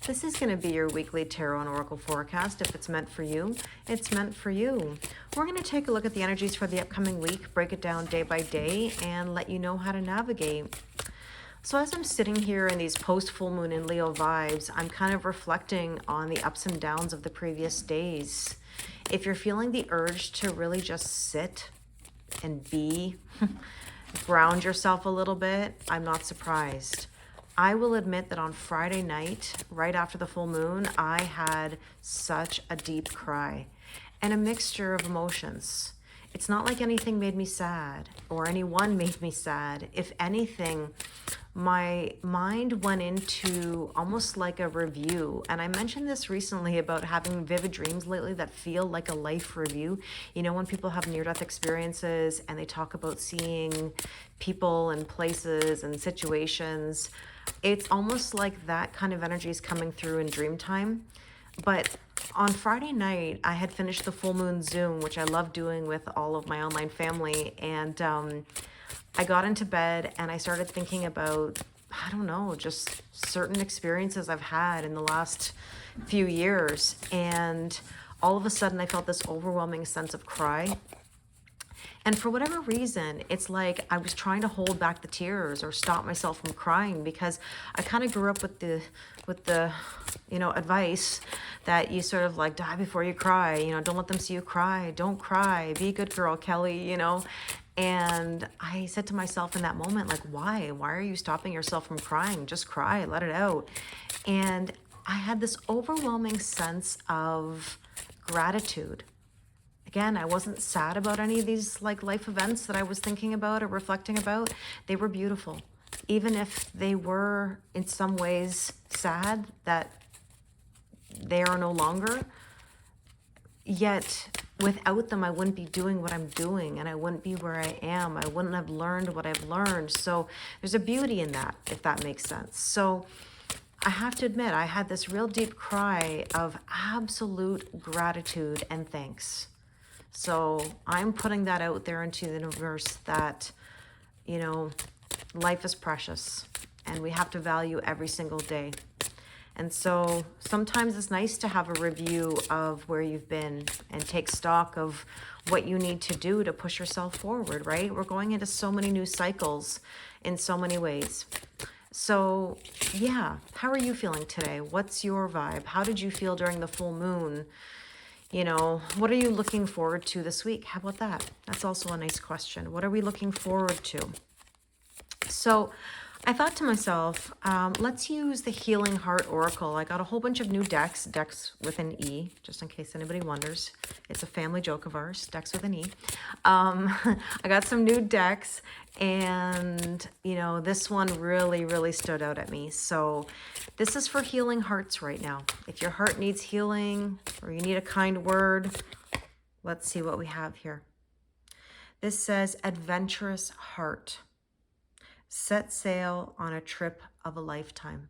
This is going to be your weekly tarot and oracle forecast. If it's meant for you, it's meant for you. We're going to take a look at the energies for the upcoming week, break it down day by day, and let you know how to navigate. So as I'm sitting here in these post-full moon in Leo vibes, I'm kind of reflecting on the ups and downs of the previous days. If you're feeling the urge to really just sit and be, ground yourself a little bit, I'm not surprised. I will admit that on Friday night, right after the full moon, I had such a deep cry and a mixture of emotions. It's not like anything made me sad or anyone made me sad. If anything, my mind went into almost like a review. And I mentioned this recently about having vivid dreams lately that feel like a life review. You know, when people have near-death experiences and they talk about seeing people and places and situations, it's almost like that kind of energy is coming through in dream time. But on Friday night, I had finished the full moon Zoom, which I love doing with all of my online family. And I got into bed and I started thinking about, I don't know, just certain experiences I've had in the last few years. And all of a sudden, I felt this overwhelming sense of cry. And for whatever reason, it's like I was trying to hold back the tears or stop myself from crying, because I kind of grew up with the advice that you sort of like die before you cry, don't let them see you cry, don't cry, be a good girl, Kelly, And I said to myself in that moment, like, why are you stopping yourself from crying? Just cry, let it out. And I had this overwhelming sense of gratitude. Again, I wasn't sad about any of these like life events that I was thinking about or reflecting about. They were beautiful. Even if they were in some ways sad that they are no longer, yet without them, I wouldn't be doing what I'm doing and I wouldn't be where I am. I wouldn't have learned what I've learned. So there's a beauty in that, if that makes sense. So I have to admit, I had this real deep cry of absolute gratitude and thanks. So I'm putting that out there into the universe that, life is precious and we have to value every single day. And so sometimes it's nice to have a review of where you've been and take stock of what you need to do to push yourself forward, right? We're going into so many new cycles in so many ways. So yeah, how are you feeling today? What's your vibe? How did you feel during the full moon? What are you looking forward to this week? How about that? That's also a nice question. What are we looking forward to? So I thought to myself, let's use the Healing Heart Oracle. I got a whole bunch of new decks with an E, just in case anybody wonders. It's a family joke of ours, decks with an E. I got some new decks, and, this one really, really stood out at me. So this is for healing hearts right now. If your heart needs healing or you need a kind word, let's see what we have here. This says, Adventurous Heart. Set sail on a trip of a lifetime.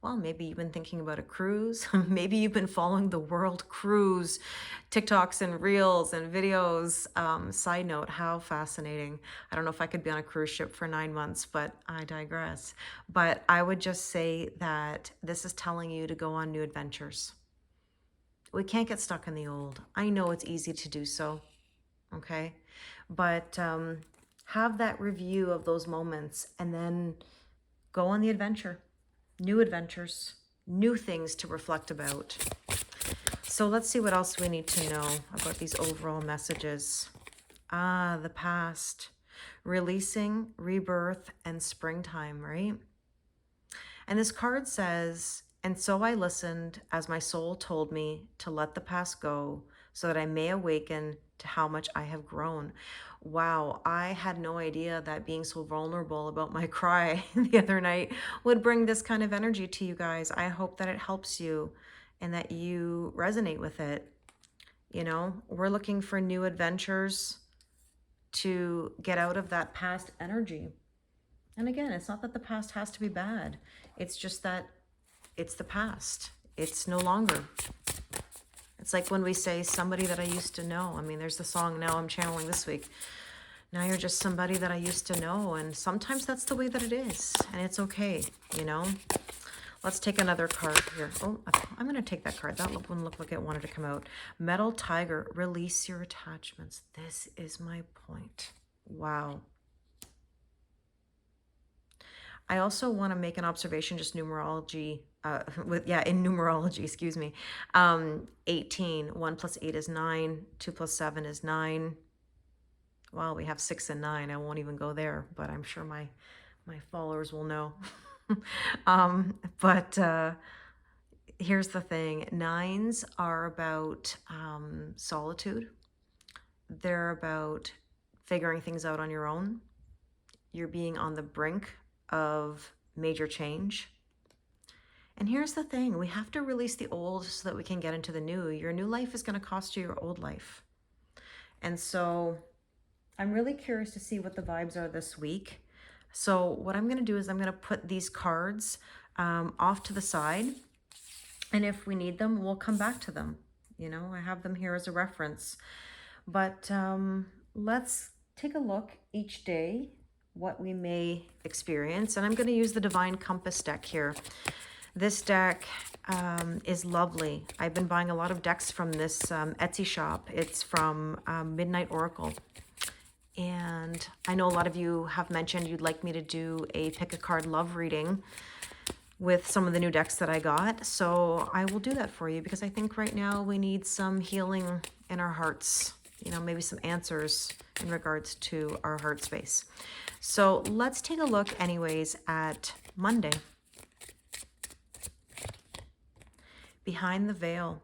Well, maybe you've been thinking about a cruise. Maybe you've been following the world cruise TikToks and reels and videos. Side note, how fascinating. I don't know if I could be on a cruise ship for 9 months, but I digress. But I would just say that this is telling you to go on new adventures. We can't get stuck in the old. I know it's easy to do so, okay? But have that review of those moments and then go on the adventure. New adventures, new things to reflect about. So let's see what else we need to know about these overall messages. The past, releasing, rebirth, and springtime, right? And this card says, and so I listened as my soul told me to let the past go so that I may awaken to how much I have grown. Wow, I had no idea that being so vulnerable about my cry the other night would bring this kind of energy to you guys. I hope that it helps you and that you resonate with it. We're looking for new adventures to get out of that past energy. And again, it's not that the past has to be bad. It's just that it's the past. It's no longer. It's like when we say somebody that I used to know. I mean, there's the song Now I'm channeling this week. Now you're just somebody that I used to know. And sometimes that's the way that it is. And it's okay, Let's take another card here. Oh, I'm going to take that card. That one looked like it wanted to come out. Metal Tiger, release your attachments. This is my point. Wow. I also want to make an observation, just numerology, in numerology, excuse me. 18, 1 plus 8 is 9, 2 plus 7 is 9. Well, we have 6 and 9. I won't even go there, but I'm sure my followers will know. But here's the thing. 9s are about solitude. They're about figuring things out on your own. You're being on the brink of major change. And here's the thing. We have to release the old so that we can get into the new. Your new life is going to cost you your old life. And so I'm really curious to see what the vibes are this week. So what I'm going to do is I'm going to put these cards off to the side. And if we need them, we'll come back to them. You know, I have them here as a reference. But let's take a look each day what we may experience. And I'm going to use the Divine Compass deck here. This deck is lovely. I've been buying a lot of decks from this Etsy shop. It's from Midnight Oracle. And I know a lot of you have mentioned you'd like me to do a pick a card love reading with some of the new decks that I got. So I will do that for you because I think right now we need some healing in our hearts. You know, maybe some answers in regards to our heart space. So let's take a look anyways at Monday. Behind the veil.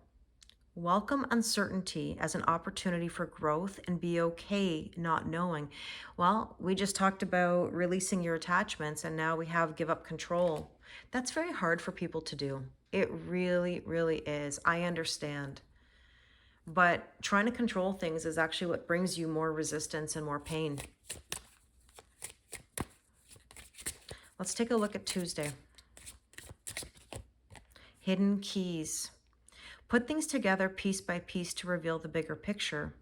Welcome uncertainty as an opportunity for growth and be okay not knowing. Well, we just talked about releasing your attachments and now we have give up control. That's very hard for people to do. It really, really is. I understand. But trying to control things is actually what brings you more resistance and more pain. Let's take a look at Tuesday. Hidden keys. Put things together piece by piece to reveal the bigger picture.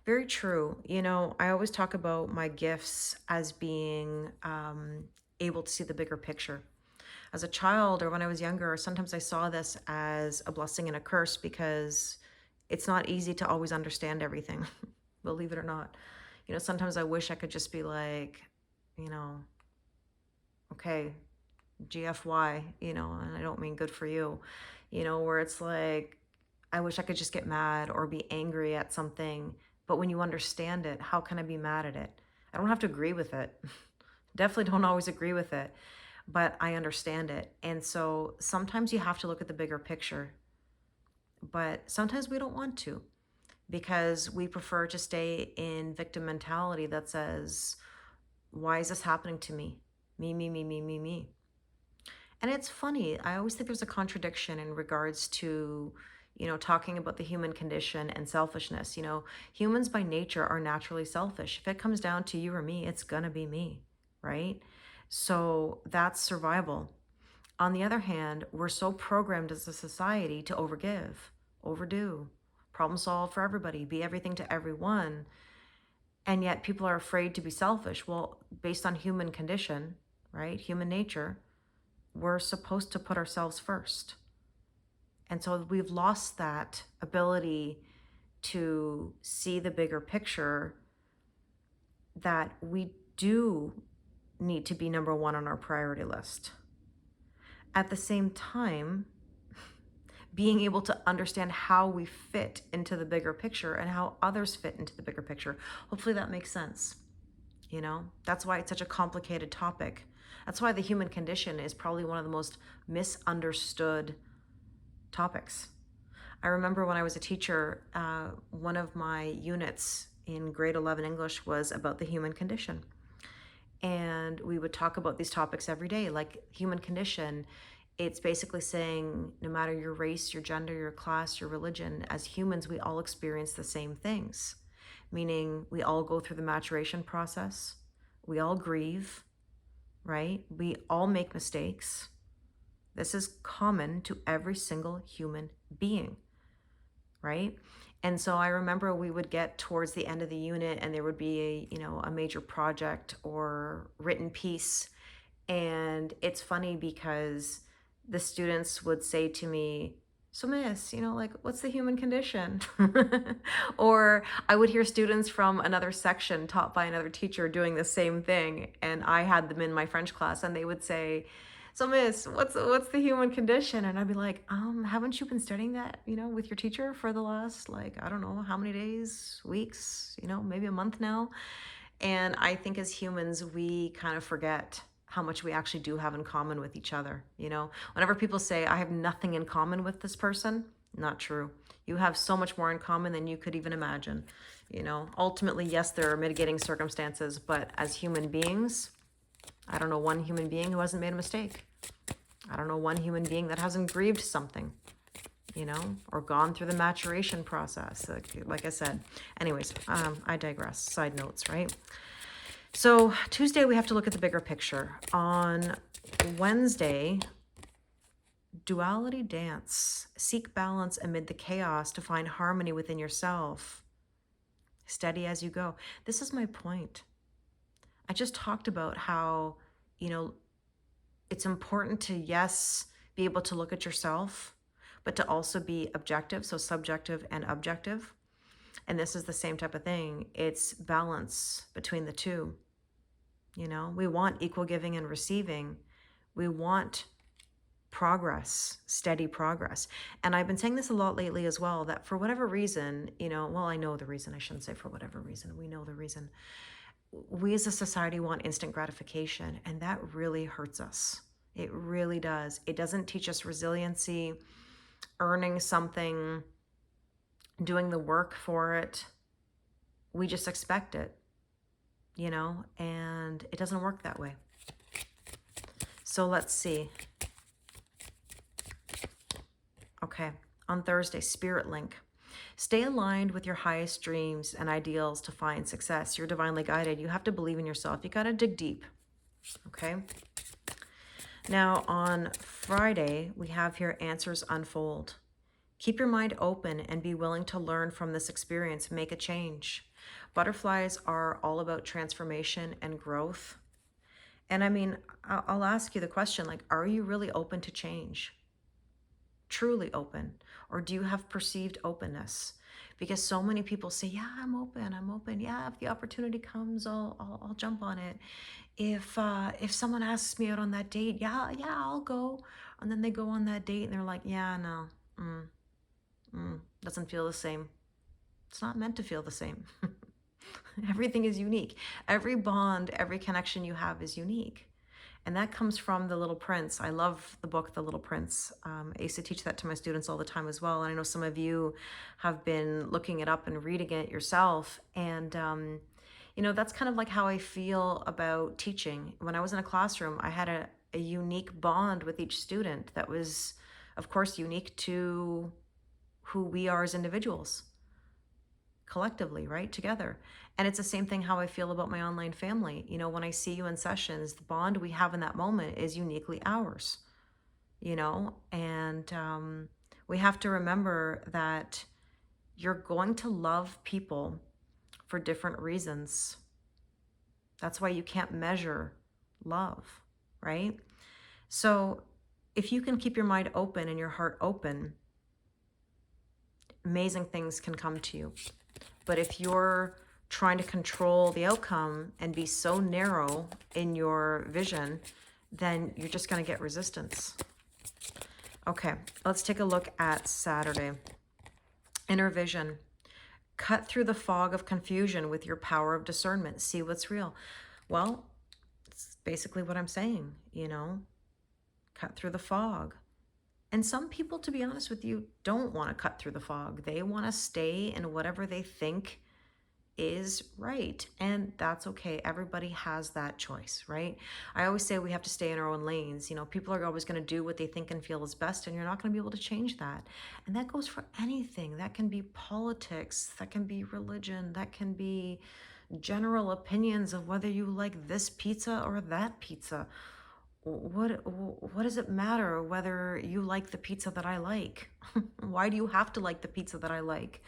Very true. You know, I always talk about my gifts as being able to see the bigger picture. As a child or when I was younger, sometimes I saw this as a blessing and a curse because it's not easy to always understand everything, believe it or not. You know, sometimes I wish I could just be like, you know, okay, GFY, you know, and I don't mean good for you, you know, where it's like, I wish I could just get mad or be angry at something. But when you understand it, how can I be mad at it? I don't have to agree with it. Definitely don't always agree with it, but I understand it. And so sometimes you have to look at the bigger picture, but sometimes we don't want to because we prefer to stay in victim mentality that says, why is this happening to me? Me, me, me, me, me, me. And it's funny. I always think there's a contradiction in regards to, you know, talking about the human condition and selfishness. You know, humans by nature are naturally selfish. If it comes down to you or me, it's going to be me, right? So that's survival. On the other hand, we're so programmed as a society to overgive, overdo, problem solve for everybody, be everything to everyone. And yet people are afraid to be selfish. Well, based on human condition, right? Human nature, we're supposed to put ourselves first. And so we've lost that ability to see the bigger picture, that we do need to be number one on our priority list. At the same time, being able to understand how we fit into the bigger picture and how others fit into the bigger picture. Hopefully that makes sense. You know, that's why it's such a complicated topic. That's why the human condition is probably one of the most misunderstood topics. I remember when I was a teacher, one of my units in grade 11 English was about the human condition. And we would talk about these topics every day, like human condition. It's basically saying no matter your race, your gender, your class, your religion, as humans, we all experience the same things. Meaning we all go through the maturation process. We all grieve, right? We all make mistakes. This is common to every single human being, right? And so I remember we would get towards the end of the unit and there would be a major project or written piece. And it's funny because the students would say to me, so miss, like, what's the human condition? Or I would hear students from another section taught by another teacher doing the same thing. And I had them in my French class and they would say, so miss, what's the human condition? And I'd be like, haven't you been studying that, with your teacher for the last, like, I don't know how many days, weeks, maybe a month now. And I think as humans, we kind of forget how much we actually do have in common with each other. Whenever people say, I have nothing in common with this person, not true. You have so much more in common than you could even imagine. Ultimately, yes, there are mitigating circumstances, but as human beings, I don't know one human being who hasn't made a mistake. I don't know one human being that hasn't grieved something, or gone through the maturation process. Like I said. Anyways, I digress. Side notes, right? So Tuesday, we have to look at the bigger picture. On Wednesday, duality dance. Seek balance amid the chaos to find harmony within yourself. Steady as you go. This is my point. I just talked about how, it's important to, yes, be able to look at yourself, but to also be objective, so subjective and objective. And this is the same type of thing. It's balance between the two. We want equal giving and receiving. We want progress, steady progress. And I've been saying this a lot lately as well, that for whatever reason, well, I know the reason. I shouldn't say for whatever reason. We know the reason. We as a society want instant gratification, and that really hurts us. It really does. It doesn't teach us resiliency, earning something, doing the work for it. We just expect it, and it doesn't work that way. So let's see. Okay, on Thursday, Spirit Link. Stay aligned with your highest dreams and ideals to find success. You're divinely guided. You have to believe in yourself. You got to dig deep. Okay. Now on Friday, we have here answers unfold. Keep your mind open and be willing to learn from this experience. Make a change. Butterflies are all about transformation and growth. And I mean, I'll ask you the question, like, are you really open to change? Truly open? Or do you have perceived openness? Because so many people say, yeah, I'm open. Yeah, if the opportunity comes, I'll jump on it. If someone asks me out on that date, yeah, I'll go. And then they go on that date and they're like, yeah, no, doesn't feel the same. It's not meant to feel the same. Everything is unique. Every bond, every connection you have is unique. And that comes from The Little Prince. I love the book, The Little Prince. I used to teach that to my students all the time as well. And I know some of you have been looking it up and reading it yourself. And, that's kind of like how I feel about teaching. When I was in a classroom, I had a unique bond with each student that was, of course, unique to who we are as individuals, collectively, right, together. And it's the same thing how I feel about my online family. When I see you in sessions, the bond we have in that moment is uniquely ours, and we have to remember that you're going to love people for different reasons. That's why you can't measure love, right? So if you can keep your mind open and your heart open, amazing things can come to you. But if you're trying to control the outcome and be so narrow in your vision, then you're just going to get resistance. Okay, let's take a look at Saturday. Inner vision. Cut through the fog of confusion with your power of discernment. See what's real. Well, it's basically what I'm saying, cut through the fog. And some people, to be honest with you, don't want to cut through the fog. They want to stay in whatever they think is right. And that's okay. Everybody has that choice, right? I always say we have to stay in our own lanes. People are always going to do what they think and feel is best, and you're not going to be able to change that. And that goes for anything. That can be politics, that can be religion, that can be general opinions of whether you like this pizza or that pizza. What does it matter whether you like the pizza that I like? Why do you have to like the pizza that I like?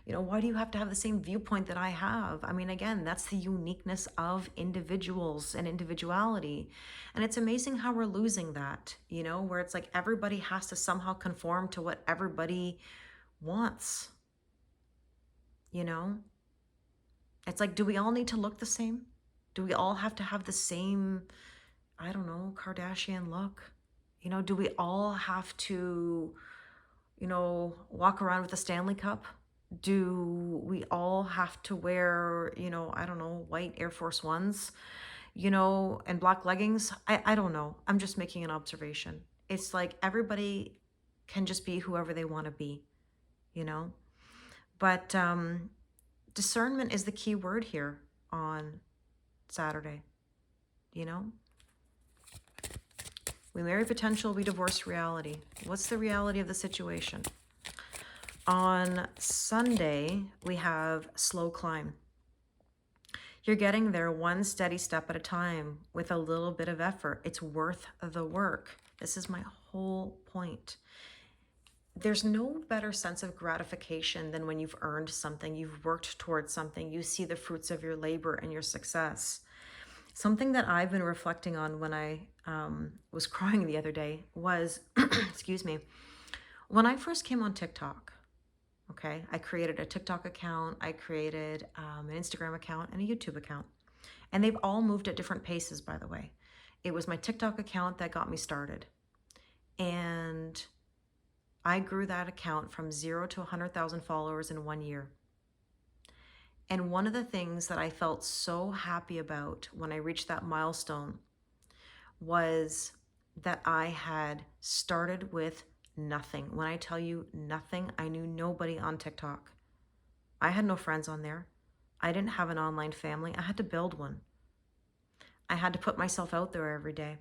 Why do you have to have the same viewpoint that I have? I mean, again, that's the uniqueness of individuals and individuality. And it's amazing how we're losing that, where it's like everybody has to somehow conform to what everybody wants, you know? It's like, do we all need to look the same? Do we all have to have the same, I don't know, Kardashian look? Do we all have to, walk around with a Stanley Cup? Do we all have to wear, I don't know, white Air Force Ones, and black leggings? I don't know. I'm just making an observation. It's like everybody can just be whoever they want to be, you know? But discernment is the key word here on Saturday, you know? We marry potential, we divorce reality. What's the reality of the situation? On Sunday, we have slow climb. You're getting there one steady step at a time with a little bit of effort. It's worth the work. This is my whole point. There's no better sense of gratification than when you've earned something, you've worked towards something, you see the fruits of your labor and your success. Something that I've been reflecting on when I was crying the other day was, excuse me, when I first came on TikTok, okay, I created a TikTok account, I created an Instagram account and a YouTube account. And they've all moved at different paces, by the way. It was my TikTok account that got me started. And I grew that account from 0 to 100,000 followers in 1 year. And one of the things that I felt so happy about when I reached that milestone was that I had started with nothing. When I tell you nothing, I knew nobody on TikTok. I had no friends on there. I didn't have an online family. I had to build one. I had to put myself out there every day.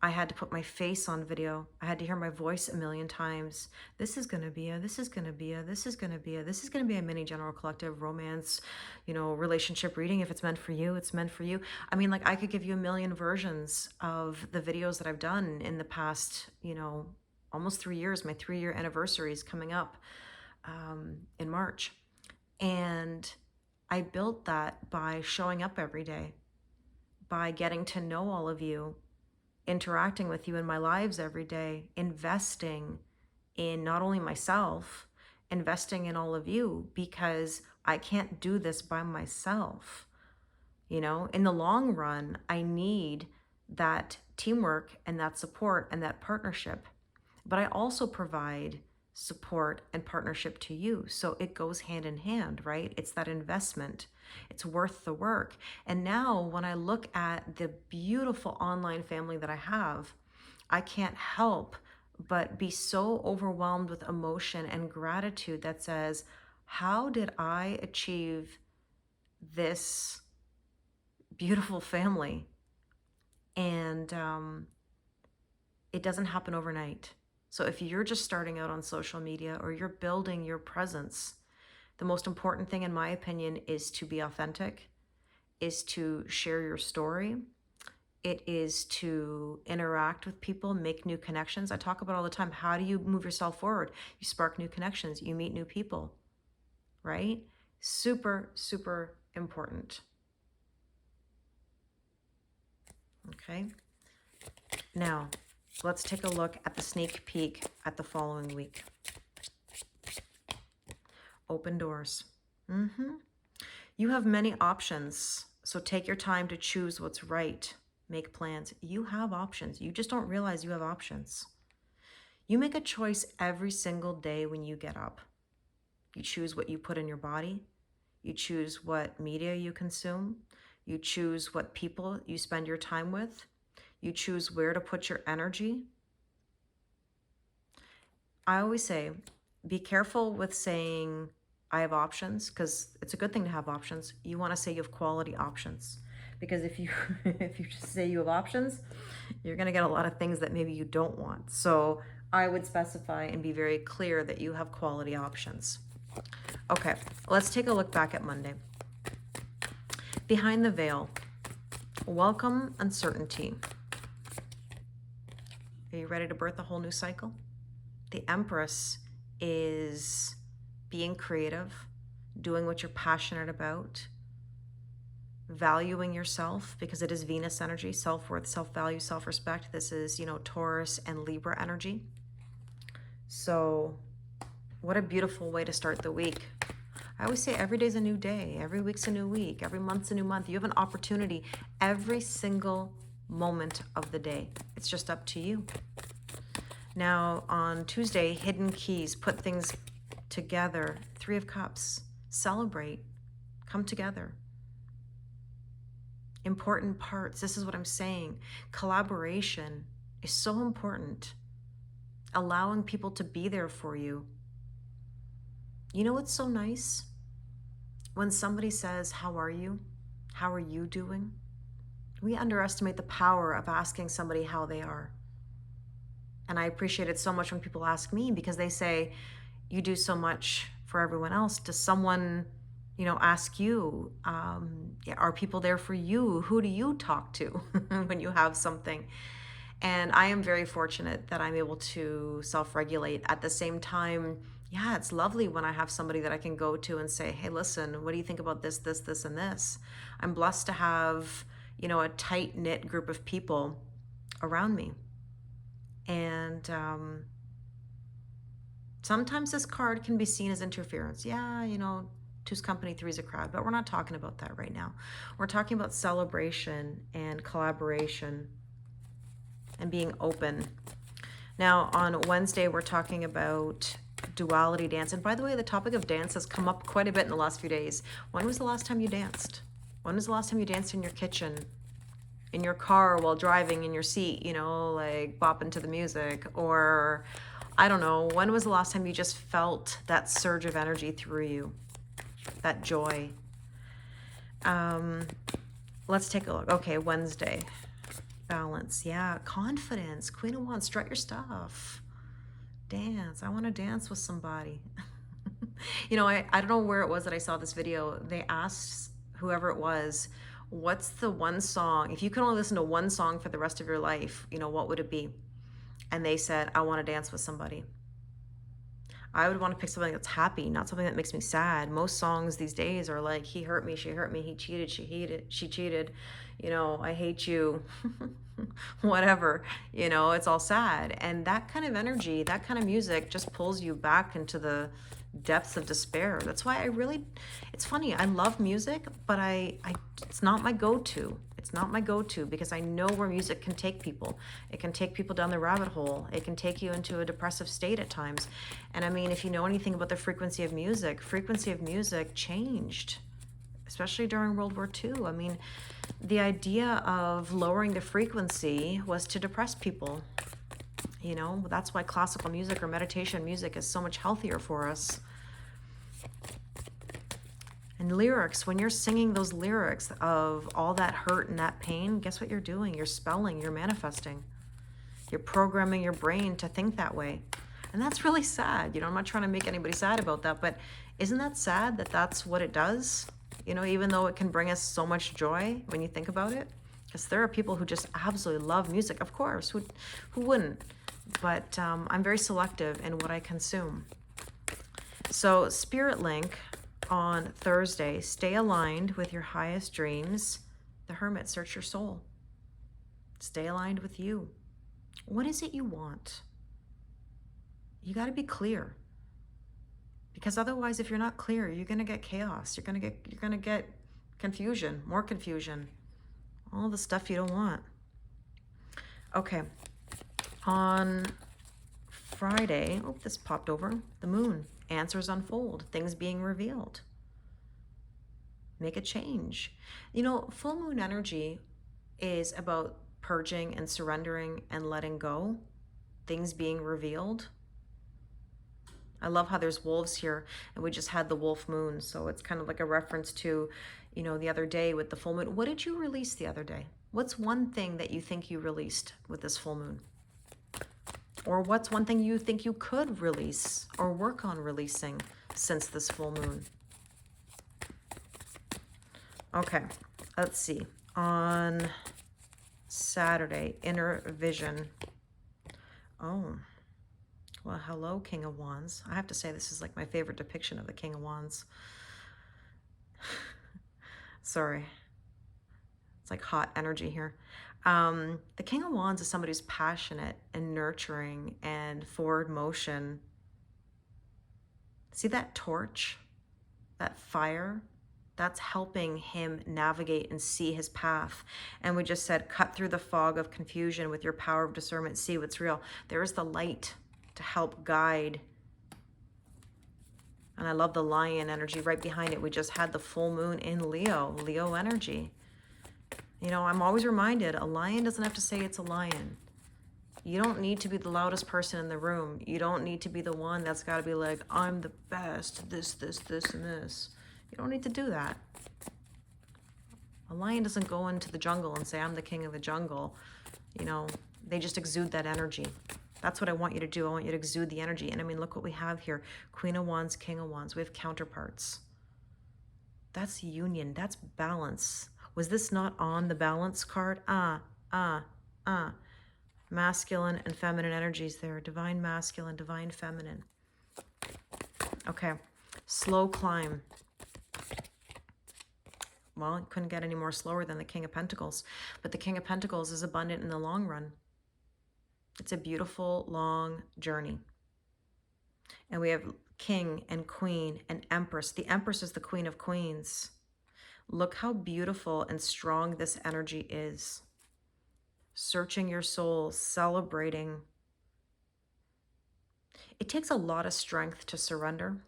I had to put my face on video. I had to hear my voice a million times. This is going to be a, this is going to be a, this is going to be a, this is going to be a mini general collective romance, relationship reading. If it's meant for you, it's meant for you. I mean, like I could give you a million versions of the videos that I've done in the past, almost 3 years. My 3-year anniversary is coming up in March. And I built that by showing up every day, by getting to know all of you, interacting with you in my lives every day, investing in not only myself, investing in all of you, because I can't do this by myself. In the long run, I need that teamwork and that support and that partnership. But I also provide support and partnership to you. So it goes hand in hand, right? It's that investment. It's worth the work. And now when I look at the beautiful online family that I have, I can't help but be so overwhelmed with emotion and gratitude that says, how did I achieve this beautiful family? And it doesn't happen overnight. So if you're just starting out on social media or you're building your presence, the most important thing, in my opinion, is to be authentic, is to share your story. It is to interact with people, make new connections. I talk about all the time, how do you move yourself forward? You spark new connections, you meet new people, right? Super, super important. Okay. Now, let's take a look at the sneak peek at the following week. Open doors. You have many options, so take your time to choose what's right. Make plans. You have options. You just don't realize you have options. You make a choice every single day when you get up. You choose what you put in your body. You choose what media you consume. You choose what people you spend your time with. You choose where to put your energy. I always say, be careful with saying, I have options, because it's a good thing to have options. You want to say you have quality options. Because if you if you just say you have options, you're going to get a lot of things that maybe you don't want. So I would specify and be very clear that you have quality options. Okay, let's take a look back at Monday. Behind the veil. Welcome uncertainty. Are you ready to birth a whole new cycle? The Empress is being creative, doing what you're passionate about, valuing yourself, because it is Venus energy, self-worth, self-value, self-respect. This is, you know, Taurus and Libra energy. So what a beautiful way to start the week. I always say every day's a new day, every week's a new week, every month's a new month. You have an opportunity every single moment of the day. It's just up to you. Now on Tuesday, hidden keys, put things together. 3 of Cups, celebrate, come together. Important parts, this is what I'm saying. Collaboration is so important. Allowing people to be there for you. You know what's so nice? When somebody says, how are you? How are you doing? We underestimate the power of asking somebody how they are. And I appreciate it so much when people ask me, because they say, you do so much for everyone else. Does someone, you know, ask you, are people there for you? Who do you talk to when you have something? And I am very fortunate that I'm able to self-regulate. At the same time, yeah, it's lovely when I have somebody that I can go to and say, hey, listen, what do you think about this, this, this, and this? I'm blessed to have, you know, a tight-knit group of people around me. And sometimes this card can be seen as interference. Yeah, you know, 2's company, 3's a crowd, but we're not talking about that right now. We're talking about celebration and collaboration and being open. Now on Wednesday, we're talking about duality dance. And by the way, the topic of dance has come up quite a bit in the last few days. When was the last time you danced? When was the last time you danced in your kitchen, in your car while driving in your seat, you know, like bopping to the music? Or I don't know, when was the last time you just felt that surge of energy through you, that joy? Let's take a look. Okay, Wednesday. Balance, yeah, confidence, Queen of Wands, strut your stuff, dance. I want to dance with somebody. You know, I don't know where it was that I saw this video. They asked whoever it was, what's the one song, if you could only listen to one song for the rest of your life, you know, what would it be? And they said, I want to dance with somebody. I would want to pick something that's happy, not something that makes me sad. Most songs these days are like, he hurt me, she hurt me, he cheated, she cheated, you know, I hate you, whatever, you know, it's all sad. And that kind of energy, that kind of music just pulls you back into the depths of despair. That's why it's funny, I love music, but it's not my go-to. It's not my go-to because I know where music can take people. It can take people down the rabbit hole. It can take you into a depressive state at times. And I mean, if you know anything about the frequency of music changed, especially during World War II. I mean, the idea of lowering the frequency was to depress people. You know, that's why classical music or meditation music is so much healthier for us. And lyrics, when you're singing those lyrics of all that hurt and that pain, guess what you're doing? You're spelling, you're manifesting. You're programming your brain to think that way. And that's really sad. You know, I'm not trying to make anybody sad about that, but isn't that sad that that's what it does? You know, even though it can bring us so much joy when you think about it. Because there are people who just absolutely love music, of course, who wouldn't? But I'm very selective in what I consume. So Spirit Link on Thursday, stay aligned with your highest dreams. The Hermit, search your soul. Stay aligned with you. What is it you want? You got to be clear. Because otherwise, if you're not clear, you're going to get chaos. You're going to get confusion, more confusion. All the stuff you don't want. Okay. On Friday, oh, this popped over. The moon. Answers unfold. Things being revealed. Make a change. You know, full moon energy is about purging and surrendering and letting go. Things being revealed. I love how there's wolves here, and we just had the wolf moon. So it's kind of like a reference to, you know, the other day with the full moon. What did you release the other day? What's one thing that you think you released with this full moon? Or what's one thing you think you could release or work on releasing since this full moon? Okay, let's see. On Saturday, inner vision. Oh, Well, hello, King of Wands. I have to say, this is like my favorite depiction of the King of Wands. Sorry. It's like hot energy here. The King of Wands is somebody who's passionate and nurturing and forward motion. See that torch? That fire? That's helping him navigate and see his path. And we just said, cut through the fog of confusion with your power of discernment, see what's real. There is the light to help guide. And I love the lion energy right behind it. We just had the full moon in Leo energy. You know, I'm always reminded, a lion doesn't have to say it's a lion. You don't need to be the loudest person in the room. You don't need to be the one that's got to be like, I'm the best, this, and this. You don't need to do that. A lion doesn't go into the jungle and say, I'm the king of the jungle. You know, they just exude that energy. That's what I want you to do. I want you to exude the energy. And I mean, look what we have here. Queen of Wands, King of Wands. We have counterparts. That's union. That's balance. Was this not on the balance card? Masculine and feminine energies there. Divine masculine, divine feminine. Okay. Slow climb. Well, it couldn't get any more slower than the King of Pentacles. But the King of Pentacles is abundant in the long run. It's a beautiful, long journey. And we have King and Queen and Empress. The Empress is the Queen of Queens. Look how beautiful and strong this energy is. Searching your soul, celebrating. It takes a lot of strength to surrender.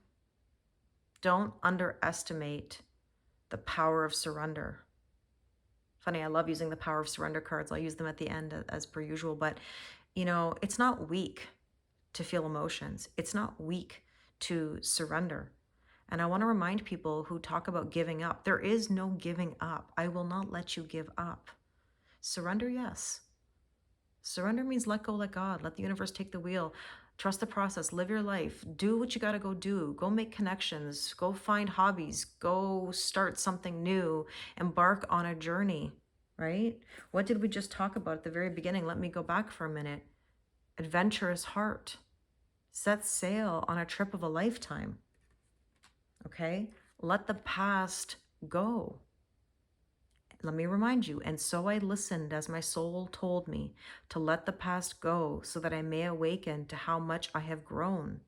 Don't underestimate the power of surrender. Funny, I love using the power of surrender cards. I'll use them at the end as per usual, but you know, it's not weak to feel emotions. It's not weak to surrender. And I want to remind people who talk about giving up, there is no giving up. I will not let you give up. Surrender, yes. Surrender means let go, let God, let the universe take the wheel. Trust the process, live your life, do what you got to go do, go make connections, go find hobbies, go start something new, embark on a journey, right? What did we just talk about at the very beginning? Let me go back for a minute. Adventurous heart. Set sail on a trip of a lifetime. Okay? Let the past go. Let me remind you, and so I listened as my soul told me to let the past go so that I may awaken to how much I have grown.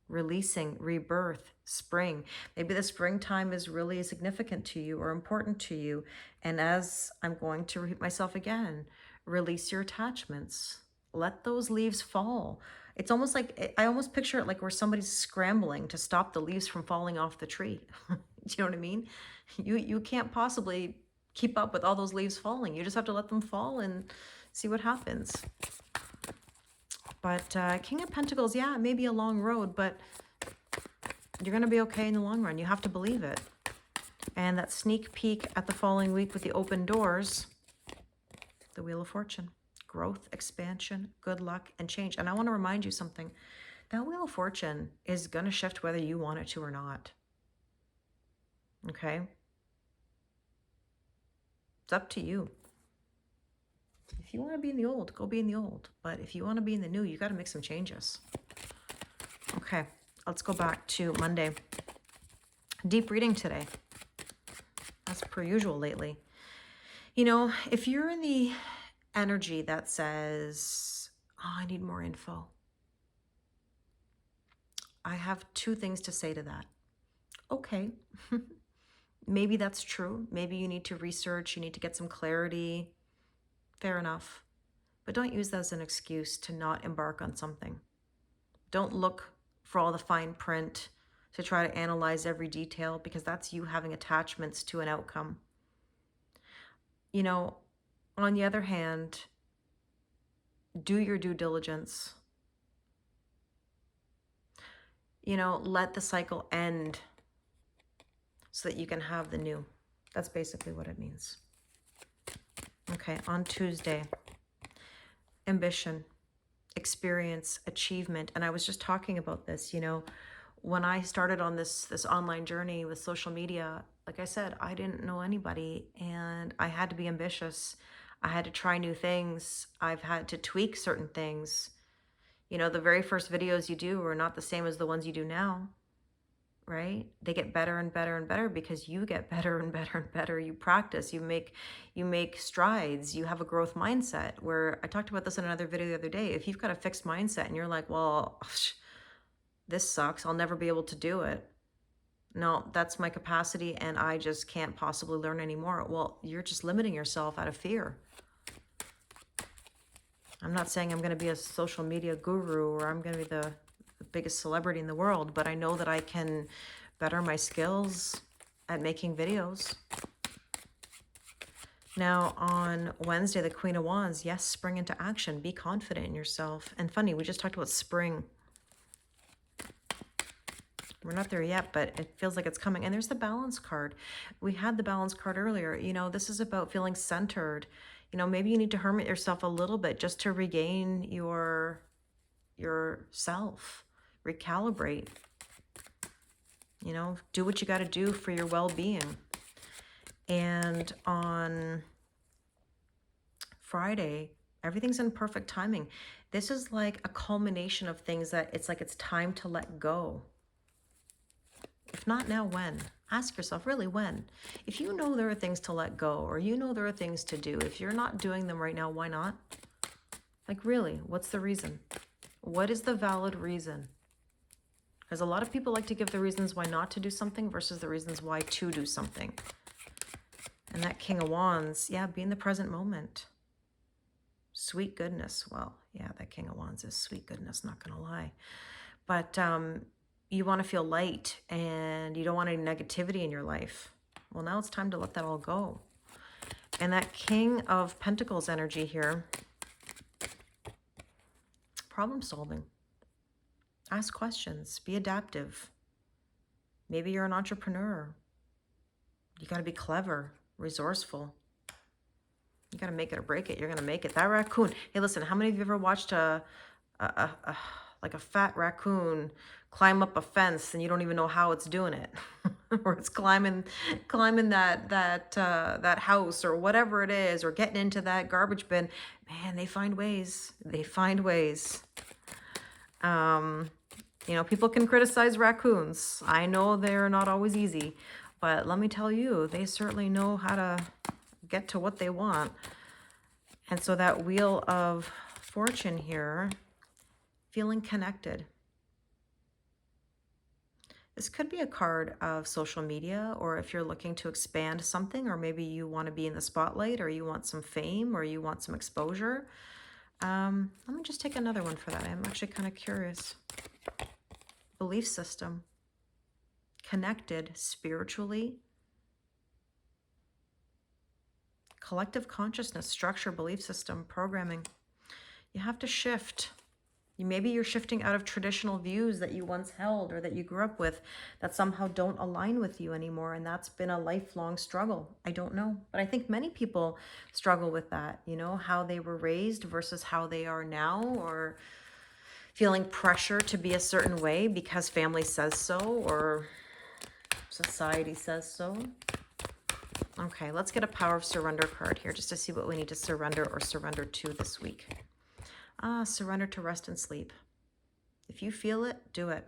Releasing, rebirth, spring. Maybe the springtime is really significant to you or important to you. And as I'm going to repeat myself again, release your attachments. Let those leaves fall. It's almost like, I almost picture it like where somebody's scrambling to stop the leaves from falling off the tree. Do you know what I mean? You can't possibly keep up with all those leaves falling. You just have to let them fall and see what happens. But King of Pentacles, yeah, it may be a long road, but you're going to be okay in the long run. You have to believe it. And that sneak peek at the following week with the open doors, the Wheel of Fortune. Growth, expansion, good luck, and change. And I want to remind you something. That Wheel of Fortune is going to shift whether you want it to or not. Okay? It's up to you. If you want to be in the old, go be in the old. But if you want to be in the new, you got to make some changes. Okay, let's go back to Monday. Deep reading today. As per usual lately. You know, if you're in the energy that says, oh, I need more info, I have two things to say to that. Okay. Maybe that's true. Maybe you need to research, you need to get some clarity. Fair enough. But don't use that as an excuse to not embark on something. Don't look for all the fine print to try to analyze every detail, because that's you having attachments to an outcome. You know, on the other hand, do your due diligence. You know, let the cycle end so that you can have the new. That's basically what it means. Okay, on Tuesday, ambition, experience, achievement. And I was just talking about this, you know, when I started on this online journey with social media, like I said, I didn't know anybody and I had to be ambitious. I had to try new things. I've had to tweak certain things. You know, the very first videos you do are not the same as the ones you do now, right? They get better and better and better because you get better and better and better. You practice, you make strides, you have a growth mindset. Where I talked about this in another video the other day. If you've got a fixed mindset and you're like, well, this sucks, I'll never be able to do it. No, that's my capacity and I just can't possibly learn anymore. Well, you're just limiting yourself out of fear. I'm not saying I'm going to be a social media guru or I'm going to be the biggest celebrity in the world, but I know that I can better my skills at making videos. Now, on Wednesday, the Queen of Wands, yes, spring into action. Be confident in yourself. And funny, we just talked about spring. We're not there yet, but it feels like it's coming. And there's the balance card. We had the balance card earlier. You know, this is about feeling centered. You know, maybe you need to hermit yourself a little bit just to regain yourself, recalibrate. You know, do what you got to do for your well-being. And on Friday, everything's in perfect timing. This is like a culmination of things that it's like it's time to let go. If not now, when? Ask yourself, really, when? If you know there are things to let go, or you know there are things to do, if you're not doing them right now, why not? Like, really, what's the reason? What is the valid reason? Because a lot of people like to give the reasons why not to do something versus the reasons why to do something. And that King of Wands, yeah, be in the present moment. Sweet goodness. Well, yeah, that King of Wands is sweet goodness, not going to lie. But you want to feel light and you don't want any negativity in your life. Well, now it's time to let that all go. And that King of Pentacles energy here, problem solving. Ask questions, be adaptive. Maybe you're an entrepreneur. You got to be clever, resourceful. You got to make it or break it. You're going to make it. That raccoon. Hey, listen, how many of you ever watched like a fat raccoon climb up a fence and you don't even know how it's doing it? Or it's climbing that house or whatever it is, or getting into that garbage bin. Man, they find ways. They find ways. You know, people can criticize raccoons. I know they're not always easy, but let me tell you, they certainly know how to get to what they want. And so that Wheel of Fortune here, feeling connected. This could be a card of social media, or if you're looking to expand something, or maybe you want to be in the spotlight, or you want some fame, or you want some exposure. Let me just take another one for that. I'm actually kind of curious. Belief system. Connected spiritually. Collective consciousness, structure, belief system, programming. You have to shift. Maybe you're shifting out of traditional views that you once held or that you grew up with that somehow don't align with you anymore. And that's been a lifelong struggle. I don't know. But I think many people struggle with that, you know, how they were raised versus how they are now, or feeling pressure to be a certain way because family says so or society says so. Okay, let's get a Power of Surrender card here just to see what we need to surrender or surrender to this week. Surrender to rest and sleep. If you feel it, do it.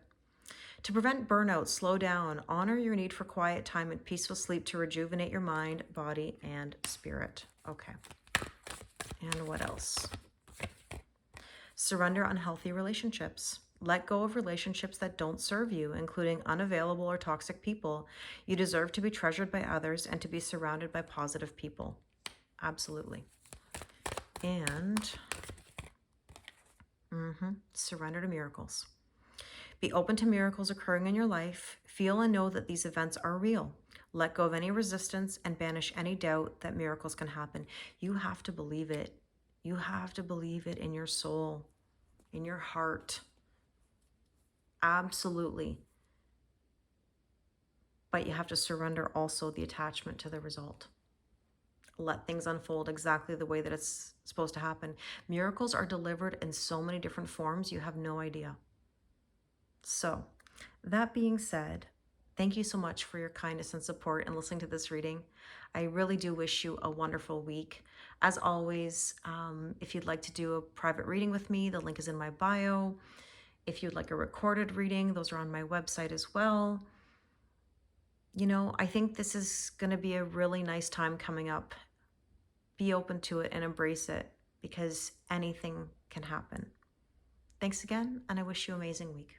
To prevent burnout, slow down. Honor your need for quiet time and peaceful sleep to rejuvenate your mind, body, and spirit. Okay. And what else? Surrender unhealthy relationships. Let go of relationships that don't serve you, including unavailable or toxic people. You deserve to be treasured by others and to be surrounded by positive people. Absolutely. And surrender to miracles. Be open to miracles occurring in your life. Feel and know that these events are real. Let go of any resistance and banish any doubt that miracles can happen. You have to believe it. You have to believe it in your soul, in your heart. Absolutely. But you have to surrender also the attachment to the result. Let things unfold exactly the way that it's supposed to happen. Miracles are delivered in so many different forms, you have no idea. So, that being said, thank you so much for your kindness and support and listening to this reading. I really do wish you a wonderful week. As always, if you'd like to do a private reading with me, the link is in my bio. If you'd like a recorded reading, those are on my website as well. You know, I think this is going to be a really nice time coming up. Be open to it and embrace it, because anything can happen. Thanks again, and I wish you an amazing week.